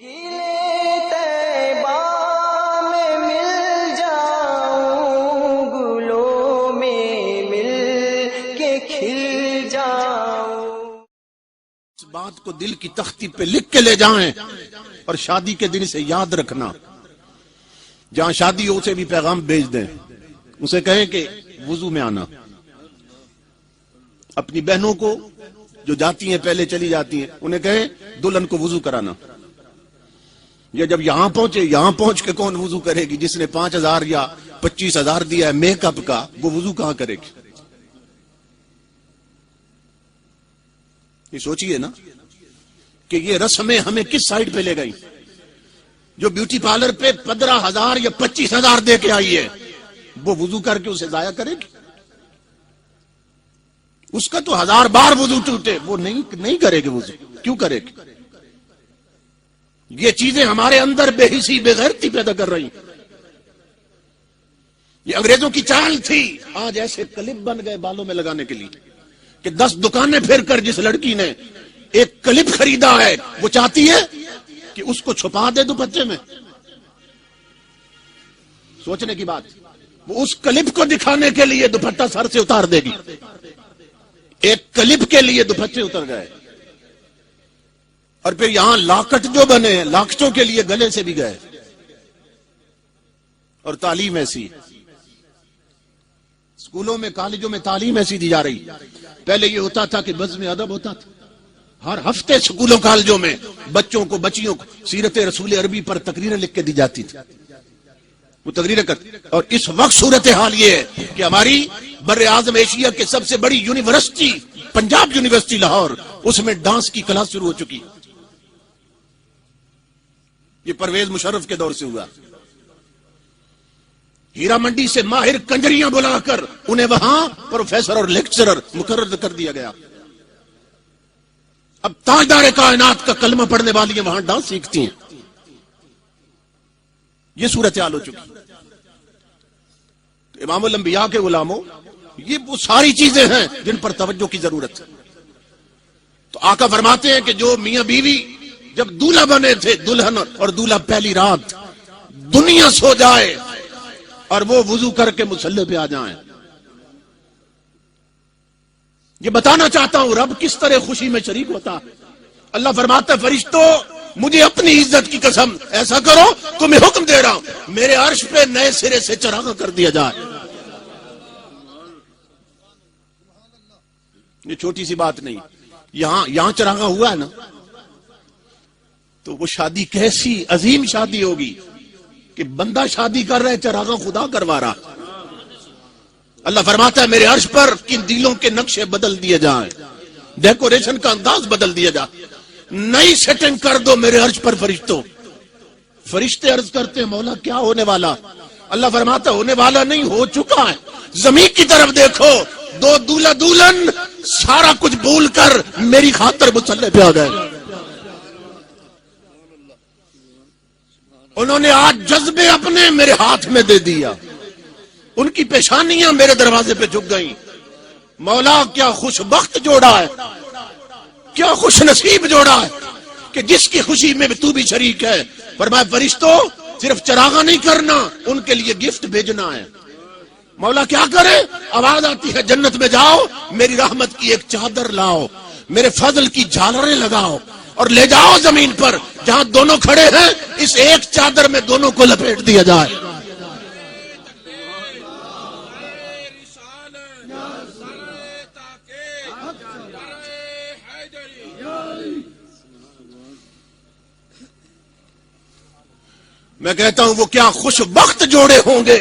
بات کو دل کی تختی پہ لکھ کے لے جائیں اور شادی کے دن سے یاد رکھنا. جہاں شادی ہو اسے بھی پیغام بھیج دیں, اسے کہیں کہ وضو میں آنا. اپنی بہنوں کو جو جاتی ہیں پہلے چلی جاتی ہیں انہیں کہیں دلہن کو وضو کرانا. یا جب یہاں پہنچے, یہاں پہنچ کے کون وضو کرے گی؟ جس نے 5,000 یا 25,000 دیا ہے میک اپ کا, وہ وضو کہاں کرے گی؟ یہ سوچئے نا کہ یہ رسمیں ہمیں کس سائڈ پہ لے گئی. جو بیوٹی پارلر پہ 15,000 یا 25,000 دے کے آئی ہے وہ وضو کر کے اسے ضائع کرے گی؟ اس کا تو 1000 بار وضو ٹوٹے, وہ نہیں کرے گی وضو. کیوں کرے گی؟ یہ چیزیں ہمارے اندر بے حسی بے غیرتی پیدا کر رہی. یہ انگریزوں کی چال تھی. آج ایسے کلپ بن گئے بالوں میں لگانے کے لیے کہ 10 دکانیں پھر کر جس لڑکی نے ایک کلپ خریدا ہے وہ چاہتی ہے کہ اس کو چھپا دے دوپٹے میں. سوچنے کی بات. وہ اس کلپ کو دکھانے کے لیے دوپٹہ سر سے اتار دے گی. ایک کلپ کے لیے دوپٹے اتر گئے. اور پھر یہاں لاکٹ جو بنے, لاکٹوں کے لیے گلے سے بھی گئے. اور تعلیم ایسی, اسکولوں میں کالجوں میں تعلیم ایسی دی جا رہی. پہلے یہ ہوتا تھا کہ بزم ادب ہوتا تھا. ہر ہفتے اسکولوں کالجوں میں بچوں کو بچیوں کو سیرت رسول عربی پر تقریریں لکھ کے دی جاتی تھی. وہ تقریریں کرتی. اور اس وقت صورتحال یہ ہے کہ ہماری بر اعظم ایشیا کے سب سے بڑی یونیورسٹی پنجاب یونیورسٹی لاہور, اس میں ڈانس کی کلاس شروع ہو چکی. یہ پرویز مشرف کے دور سے ہوا. ہیرا منڈی سے ماہر کنجریاں بلا کر انہیں وہاں پروفیسر اور لیکچرر مقرر کر دیا گیا. اب تاجدار کائنات کا کلمہ پڑھنے والی ہیں وہاں ڈانس سیکھتی ہیں. یہ صورتحال ہو چکی. امام الانبیاء کے غلاموں, یہ وہ ساری چیزیں ہیں جن پر توجہ کی ضرورت ہے. تو آقا فرماتے ہیں کہ جو میاں بیوی جب دولہا بنے تھے, دلہن اور دولہا پہلی رات دنیا سو جائے اور وہ وضو کر کے مصلی پہ آ جائیں. یہ بتانا چاہتا ہوں رب کس طرح خوشی میں شریک ہوتا. اللہ فرماتا ہے فرشتوں مجھے اپنی عزت کی قسم ایسا کرو تو میں حکم دے رہا ہوں میرے عرش پہ نئے سرے سے چراغاں کر دیا جائے. یہ چھوٹی سی بات نہیں. یہاں چراغاں ہوا ہے نا, تو وہ شادی کیسی عظیم شادی ہوگی کہ بندہ شادی کر رہے چراغاں خدا کروا رہا. اللہ فرماتا ہے میرے عرش پر کن دلوں کے نقشے بدل دیے جائیں, ڈیکوریشن کا انداز بدل دیا جائے, نئی سیٹنگ کر دو میرے عرش پر فرشتوں. فرشتے عرض کرتے ہیں مولا کیا ہونے والا؟ اللہ فرماتا ہونے والا نہیں, ہو چکا ہے. زمین کی طرف دیکھو, 2 دولہا دلہن سارا کچھ بھول کر میری خاطر مصلی پہ آ گئے. انہوں نے آج جذبے اپنے میرے ہاتھ میں دے دیا. ان کی پیشانیاں میرے دروازے پہ جھک گئیں. مولا کیا خوش بخت جوڑا ہے, کیا خوش نصیب جوڑا ہے کہ جس کی خوشی میں تو بھی شریک ہے. فرمایا فرشتوں صرف چراغاں نہیں کرنا, ان کے لیے گفٹ بھیجنا ہے. مولا کیا کرے؟ آواز آتی ہے جنت میں جاؤ, میری رحمت کی ایک چادر لاؤ, میرے فضل کی جھالریں لگاؤ اور لے جاؤ زمین پر جہاں دونوں کھڑے ہیں, اس ایک چادر میں دونوں کو لپیٹ دیا جائے. میں کہتا ہوں وہ کیا خوش بخت جوڑے ہوں گے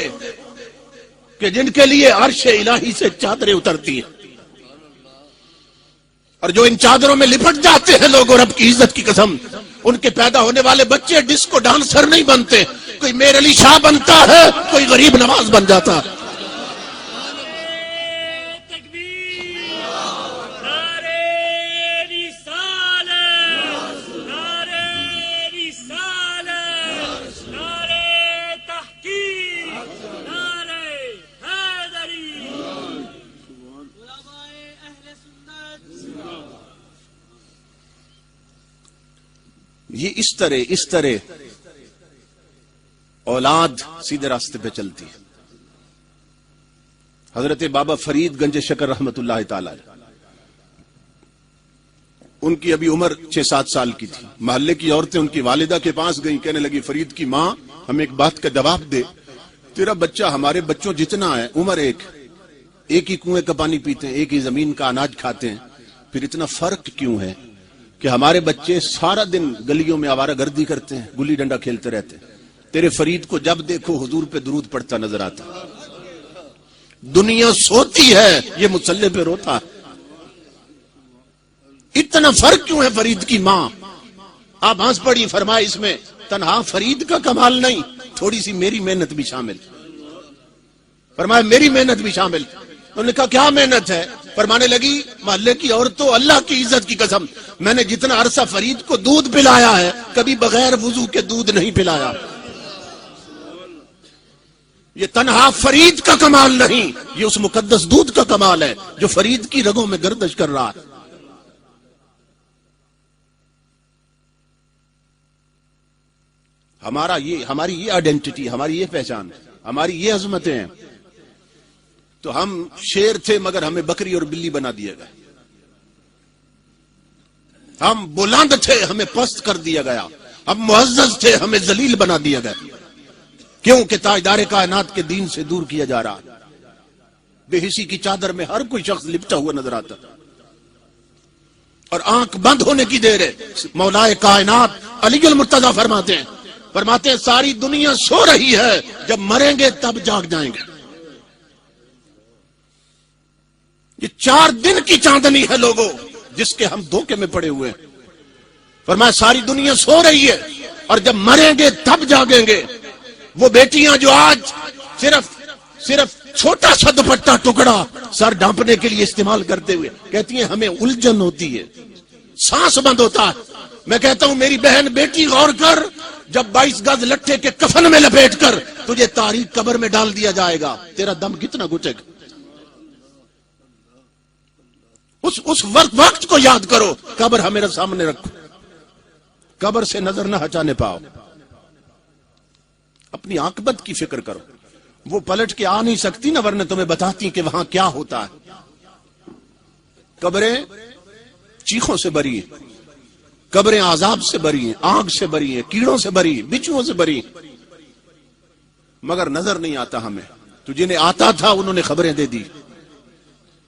کہ جن کے لیے عرش الہی سے چادریں اترتی ہیں, اور جو ان چادروں میں لپٹ جاتے ہیں لوگ, اور رب کی عزت کی قسم ان کے پیدا ہونے والے بچے ڈسکو ڈانسر نہیں بنتے. کوئی میر علی شاہ بنتا ہے, کوئی غریب نواز بن جاتا ہے. یہ اس طرح اولاد سیدھے راستے پہ چلتی ہے. حضرت بابا فرید گنج شکر رحمت اللہ تعالی، ان کی ابھی عمر 6-7 سال کی تھی. محلے کی عورتیں ان کی والدہ کے پاس گئیں، کہنے لگی فرید کی ماں ہمیں ایک بات کا جواب دے، تیرا بچہ ہمارے بچوں جتنا ہے، عمر ایک ہی کنویں کا پانی پیتے ہیں، ایک ہی زمین کا اناج کھاتے ہیں، پھر اتنا فرق کیوں ہے کہ ہمارے بچے سارا دن گلیوں میں آوارہ گردی کرتے ہیں، گلی ڈنڈا کھیلتے رہتے ہیں، تیرے فرید کو جب دیکھو حضور پہ درود پڑھتا نظر آتا. دنیا سوتی ہے، یہ مصلی پہ روتا ہے. اتنا فرق کیوں ہے فرید کی ماں؟ آپ ہنس پڑی. فرمایا اس میں تنہا فرید کا کمال نہیں، تھوڑی سی میری محنت بھی شامل. فرمایا میری محنت بھی شامل. انہوں نے کہا کیا محنت ہے؟ فرمانے لگی محلے کی عورتوں، اللہ کی عزت کی قسم، میں نے جتنا عرصہ فرید کو دودھ پلایا ہے کبھی بغیر وضو کے دودھ نہیں پلایا. یہ تنہا فرید کا کمال نہیں، یہ اس مقدس دودھ کا کمال ہے جو فرید کی رگوں میں گردش کر رہا ہے. ہماری یہ آئیڈینٹی، ہماری یہ پہچان، ہماری یہ عظمتیں ہیں. تو ہم شیر تھے مگر ہمیں بکری اور بلی بنا دیا گیا. ہم بلند تھے ہمیں پست کر دیا گیا. ہم معزز تھے ہمیں ذلیل بنا دیا گیا. کیوں کہ تاجدار کائنات کے دین سے دور کیا جا رہا. بے حسی کی چادر میں ہر کوئی شخص لپٹا ہوا نظر آتا اور آنکھ بند ہونے کی دیر ہے. مولائے کائنات علی المرتضیٰ فرماتے ہیں ساری دنیا سو رہی ہے، جب مریں گے تب جاگ جائیں گے. یہ 4 دن کی چاندنی ہے لوگوں جس کے ہم دھوکے میں پڑے ہوئے ہیں. فرمایا ساری دنیا سو رہی ہے اور جب مریں گے تب جاگیں گے. وہ بیٹیاں جو آج صرف چھوٹا سا دوپٹہ ٹکڑا سر ڈھانپنے کے لیے استعمال کرتے ہوئے کہتی ہیں ہمیں الجھن ہوتی ہے، سانس بند ہوتا ہے. میں کہتا ہوں میری بہن بیٹی غور کر، جب 22 گز لٹھے کے کفن میں لپیٹ کر تجھے تاریک قبر میں ڈال دیا جائے گا، تیرا دم کتنا گھٹے گا. اس وقت کو یاد کرو. قبر ہمارے سامنے رکھو، قبر سے نظر نہ ہٹانے پاؤ. اپنی عاقبت کی فکر کرو. وہ پلٹ کے آ نہیں سکتی نا، ورنہ تمہیں بتاتی کہ وہاں کیا ہوتا ہے. قبریں چیخوں سے بری ہیں، قبریں عذاب سے بری ہیں، آگ سے بری ہیں، کیڑوں سے بری ہیں، بچھوؤں سے بری ہیں. مگر نظر نہیں آتا ہمیں. تو جنہیں آتا تھا انہوں نے خبریں دے دی.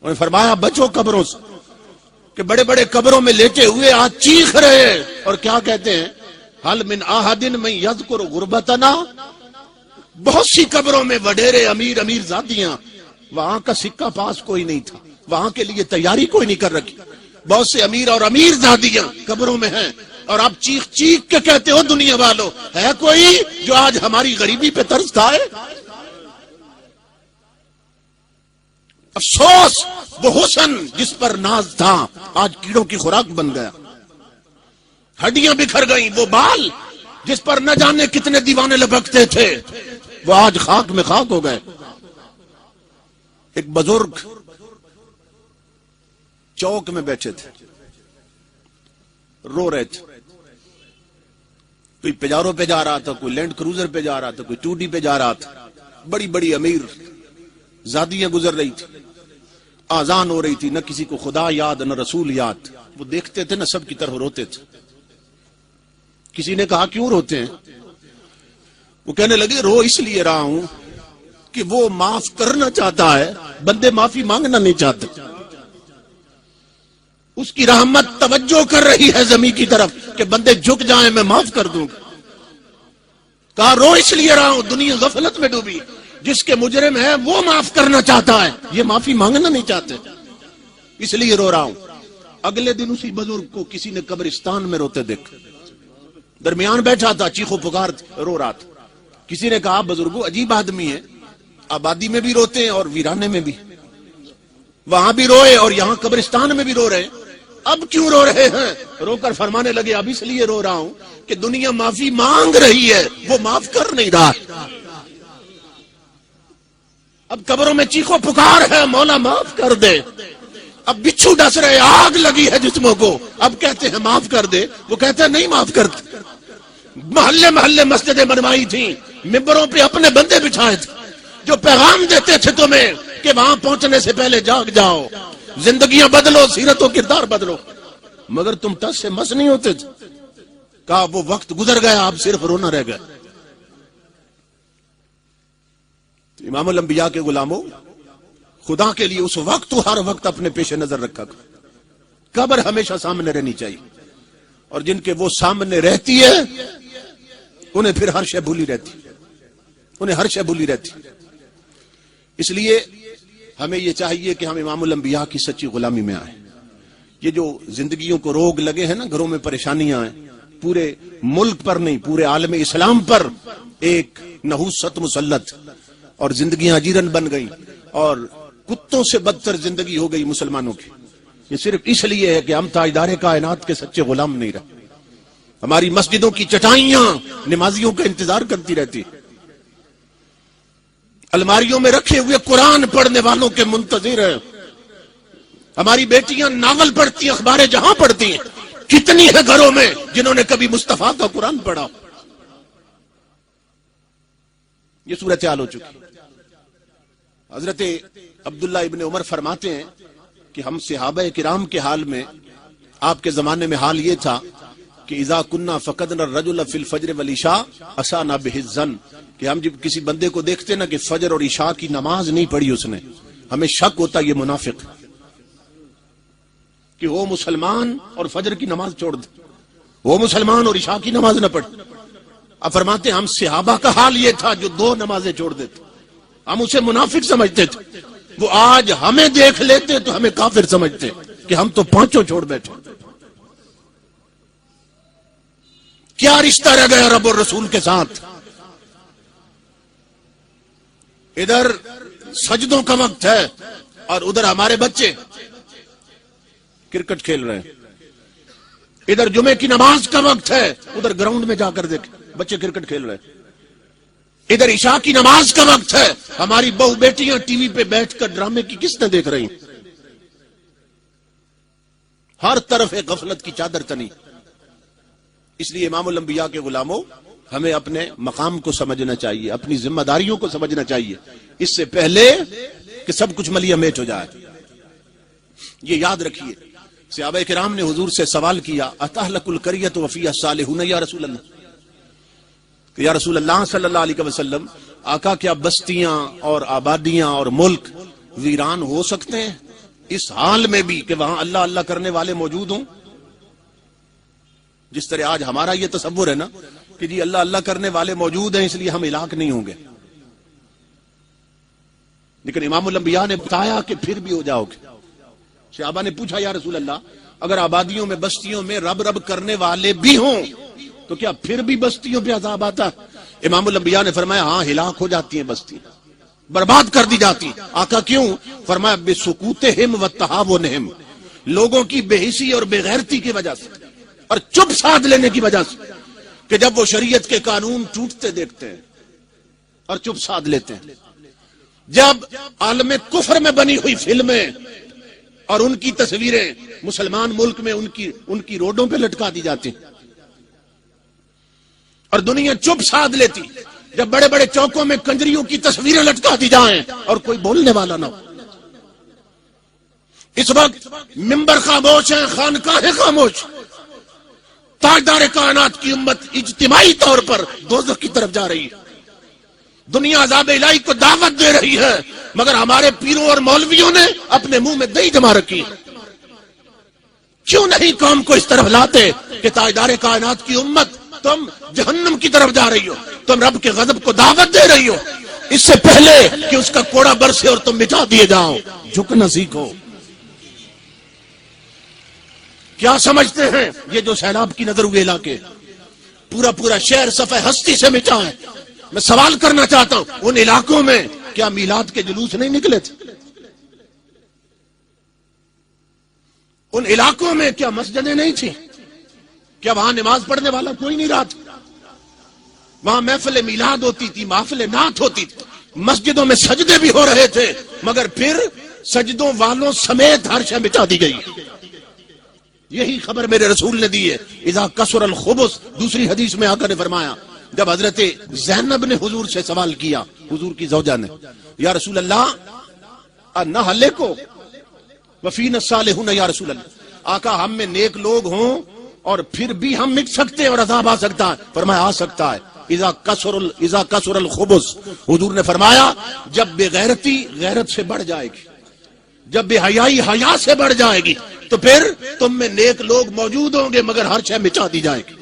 انہوں نے فرمایا بچو قبروں سے، کہ بڑے بڑے قبروں میں لیٹے ہوئے آج چیخ رہے اور کیا کہتے ہیں، حل من احد من یذکر غربتنا. بہت سی قبروں میں وڈیرے امیر زادیاں، وہاں کا سکہ پاس کوئی نہیں تھا، وہاں کے لیے تیاری کوئی نہیں کر رکھی. بہت سے امیر زادیاں قبروں میں ہیں اور آپ چیخ کے کہتے ہو دنیا والو ہے کوئی جو آج ہماری غریبی پہ ترس کھائے. افسوس وہ حسن جس پر ناز تھا آج کیڑوں کی خوراک بن گیا. ہڈیاں بکھر گئیں. وہ بال جس پر نہ جانے کتنے دیوانے لپکتے تھے وہ آج خاک میں خاک ہو گئے. ایک بزرگ چوک میں بیٹھے تھے، رو رہے تھے. کوئی پجارو پہ جا رہا تھا، کوئی لینڈ کروزر پہ جا رہا تھا، کوئی ٹوڈی پہ جا رہا تھا. بڑی بڑی امیر زادیاں گزر رہی تھی، آزان ہو رہی تھی. نہ کسی کو خدا یاد نہ رسول یاد. وہ دیکھتے تھے نہ سب کی طرح روتے تھے. کسی نے کہا کیوں روتے ہیں؟ وہ کہنے لگے رو اس لیے رہا ہوں کہ وہ معاف کرنا چاہتا ہے، بندے معافی مانگنا نہیں چاہتے. اس کی رحمت توجہ کر رہی ہے زمین کی طرف کہ بندے جھک جائیں میں معاف کر دوں گا. کہا رو اس لیے رہا ہوں، دنیا غفلت میں ڈوبی. جس کے مجرم ہے وہ معاف کرنا چاہتا ہے، یہ معافی مانگنا نہیں چاہتے، اس لیے رو رہا ہوں. اگلے دن اسی بزرگ کو کسی نے قبرستان میں روتے دیکھا. درمیان بیٹھا تھا، چیخو پکار رو رہا تھا. کسی نے کہا بزرگو عجیب آدمی ہے، آبادی میں بھی روتے ہیں اور ویرانے میں بھی. وہاں بھی روئے اور یہاں قبرستان میں بھی رو رہے. اب کیوں رو رہے ہیں؟ رو کر فرمانے لگے اب اس لیے رو رہا ہوں کہ دنیا معافی مانگ رہی ہے، وہ معاف کر نہیں رہا. اب قبروں میں چیخو پکار ہے مولا معاف کر دے. اب بچھو ڈس رہے، آگ لگی ہے جسموں کو، اب کہتے ہیں معاف کر دے. وہ کہتے ہیں نہیں معاف کرتے. محلے محلے مسجدیں بنوائی تھیں، ممبروں پہ اپنے بندے بچھائے تھے جو پیغام دیتے تھے تمہیں کہ وہاں پہنچنے سے پہلے جاگ جاؤ، زندگیاں بدلو، سیرت و کردار بدلو، مگر تم تس سے مس نہیں ہوتے تھے۔ کہا وہ وقت گزر گیا، اب صرف رونا رہ گیا۔ امام الانبیاء کے غلاموں، خدا کے لیے اس وقت ہر وقت اپنے پیش نظر رکھا کرو۔ قبر ہمیشہ سامنے رہنی چاہیے، اور جن کے وہ سامنے رہتی ہے انہیں پھر ہر شے بھولی رہتی، انہیں ہر شے بھولی رہتی۔ اس لیے ہمیں یہ چاہیے کہ ہم امام الانبیاء کی سچی غلامی میں آئیں۔ یہ جو زندگیوں کو روگ لگے ہیں نا، گھروں میں پریشانیاں آئیں، پورے ملک پر نہیں، پورے عالم اسلام پر ایک نحوست مسلط، اور زندگیاں اجیرن بن گئی، اور کتوں سے بدتر زندگی ہو گئی مسلمانوں کی۔ یہ صرف اس لیے ہے کہ ہم تاجدار کائنات کے سچے غلام نہیں رہے۔ ہماری مسجدوں کی چٹائیاں نمازیوں کا انتظار کرتی رہتی، الماریوں میں رکھے ہوئے قرآن پڑھنے والوں کے منتظر ہیں۔ ہماری بیٹیاں ناول پڑھتی ہیں، اخبار جہاں پڑھتی ہیں، کتنی ہے گھروں میں جنہوں نے کبھی مصطفیٰ کا قرآن پڑھا؟ یہ صورتحال ہو چکی۔ حضرت عبداللہ ابن عمر فرماتے ہیں کہ ہم صحابہ کرام کے حال میں، آپ کے زمانے میں حال یہ تھا کہ اذا کننا فقدنا الرجل فی الفجر والعشاء اسانا به الظن، کہ ہم جب کسی بندے کو دیکھتے نا کہ فجر اور عشاء کی نماز نہیں پڑھی اس نے، ہمیں شک ہوتا یہ منافق کہ وہ مسلمان اور فجر کی نماز چھوڑ دے، وہ مسلمان اور عشاء کی نماز نہ پڑھے۔ اب فرماتے ہیں ہم صحابہ کا حال یہ تھا جو 2 نمازیں چھوڑ دیتے، ہم اسے منافق سمجھتے تھے، وہ آج ہمیں دیکھ لیتے تو ہمیں کافر سمجھتے کہ ہم تو 5 چھوڑ بیٹھے۔ کیا رشتہ رہ گیا رب اور رسول کے ساتھ؟ ادھر سجدوں کا وقت ہے اور ادھر ہمارے بچے کرکٹ کھیل رہے ہیں، ادھر جمعے کی نماز کا وقت ہے، ادھر گراؤنڈ میں جا کر دیکھ بچے کرکٹ کھیل رہے ہیں، ادھر عشاء کی نماز کا وقت ہے، ہماری بہو بیٹیاں ٹی وی پہ بیٹھ کر ڈرامے کی قسطیں دیکھ رہی ہیں۔ ہر طرف ایک غفلت کی چادر تنی۔ اس لیے امام الانبیاء کے غلاموں، ہمیں اپنے مقام کو سمجھنا چاہیے، اپنی ذمہ داریوں کو سمجھنا چاہیے، اس سے پہلے کہ سب کچھ ملیا میٹ ہو جائے۔ یہ یاد رکھیے، صحابہ کرام نے حضور سے سوال کیا اتہلک القریۃ وفیہا الصالحون یا رسول اللہ، کہ یا رسول اللہ صلی اللہ علیہ وسلم، آقا کیا بستیاں اور آبادیاں اور ملک ویران ہو سکتے ہیں اس حال میں بھی کہ وہاں اللہ اللہ کرنے والے موجود ہوں؟ جس طرح آج ہمارا یہ تصور ہے نا کہ جی اللہ اللہ کرنے والے موجود ہیں اس لیے ہم ہلاک نہیں ہوں گے، لیکن امام الانبیاء نے بتایا کہ پھر بھی ہو جاؤ گے۔ صحابہ نے پوچھا یا رسول اللہ، اگر آبادیوں میں بستیوں میں رب رب کرنے والے بھی ہوں تو کیا پھر بھی بستیوں پہ عذاب آتا؟ امام الانبیاء نے فرمایا ہاں، ہلاک ہو جاتی ہیں بستیاں، برباد کر دی جاتی ہیں۔ آقا کیوں؟ فرمایا بسکوتہم وتہاونہم، لوگوں کی بے حسی اور بے غیرتی کی وجہ سے اور چپ سادھ لینے کی وجہ سے، کہ جب وہ شریعت کے قانون ٹوٹتے دیکھتے ہیں اور چپ سادھ لیتے ہیں، جب عالم کفر میں بنی ہوئی فلمیں اور ان کی تصویریں مسلمان ملک میں ان کی روڈوں پہ لٹکا دی جاتی ہیں اور دنیا چپ سادھ لیتی، جب بڑے بڑے چوکوں میں کنجریوں کی تصویریں لٹکا دی جائیں اور کوئی بولنے والا نہ ہو۔ اس وقت ممبر خاموش ہیں، خانقاہیں خاموش، تاجدار کائنات کی امت اجتماعی طور پر دوزخ کی طرف جا رہی ہے، دنیا عذاب الہی کو دعوت دے رہی ہے، مگر ہمارے پیروں اور مولویوں نے اپنے منہ میں دہی جما رکھی ہے۔ کیوں نہیں قوم کو اس طرف لاتے کہ تاجدار کائنات کی امت تم جہنم کی طرف جا رہی ہو، تم رب کے غضب کو دعوت دے رہی ہو، اس سے پہلے کہ اس کا کوڑا برسے اور تم مٹا دیے جاؤ، جھکنا سیکھو۔ کیا سمجھتے ہیں یہ جو سیلاب کی نظر ہوئے علاقے، پورا شہر صفحہ ہستی سے مٹا ہے؟ میں سوال کرنا چاہتا ہوں، ان علاقوں میں کیا میلاد کے جلوس نہیں نکلے تھے؟ ان علاقوں میں کیا مسجدیں نہیں تھیں؟ کیا وہاں نماز پڑھنے والا کوئی نہیں رہا تھا؟ وہاں محفل میلاد ہوتی تھی، محفل نعت ہوتی تھی، مسجدوں میں سجدے بھی ہو رہے تھے، مگر پھر سجدوں والوں سمیت ہر شے مٹا دی گئی۔ یہی خبر میرے رسول نے دی ہے. اذا کثر الخبث، دوسری حدیث میں آقا نے فرمایا، جب حضرت زینب نے حضور سے سوال کیا، حضور کی زوجہ نے، یا رسول اللہ نہلکو وفینا الصالحون، یا رسول اللہ آقا ہم میں نیک لوگ ہوں اور پھر بھی ہم مٹ سکتے ہیں اور عذاب آ سکتا ہے؟ فرمایا آ سکتا ہے. اذا کثر الخبث، حضور نے فرمایا جب بے غیرتی غیرت سے بڑھ جائے گی، جب بے حیائی حیا سے بڑھ جائے گی، تو پھر تم میں نیک لوگ موجود ہوں گے مگر ہر شے مٹا دی جائے گی.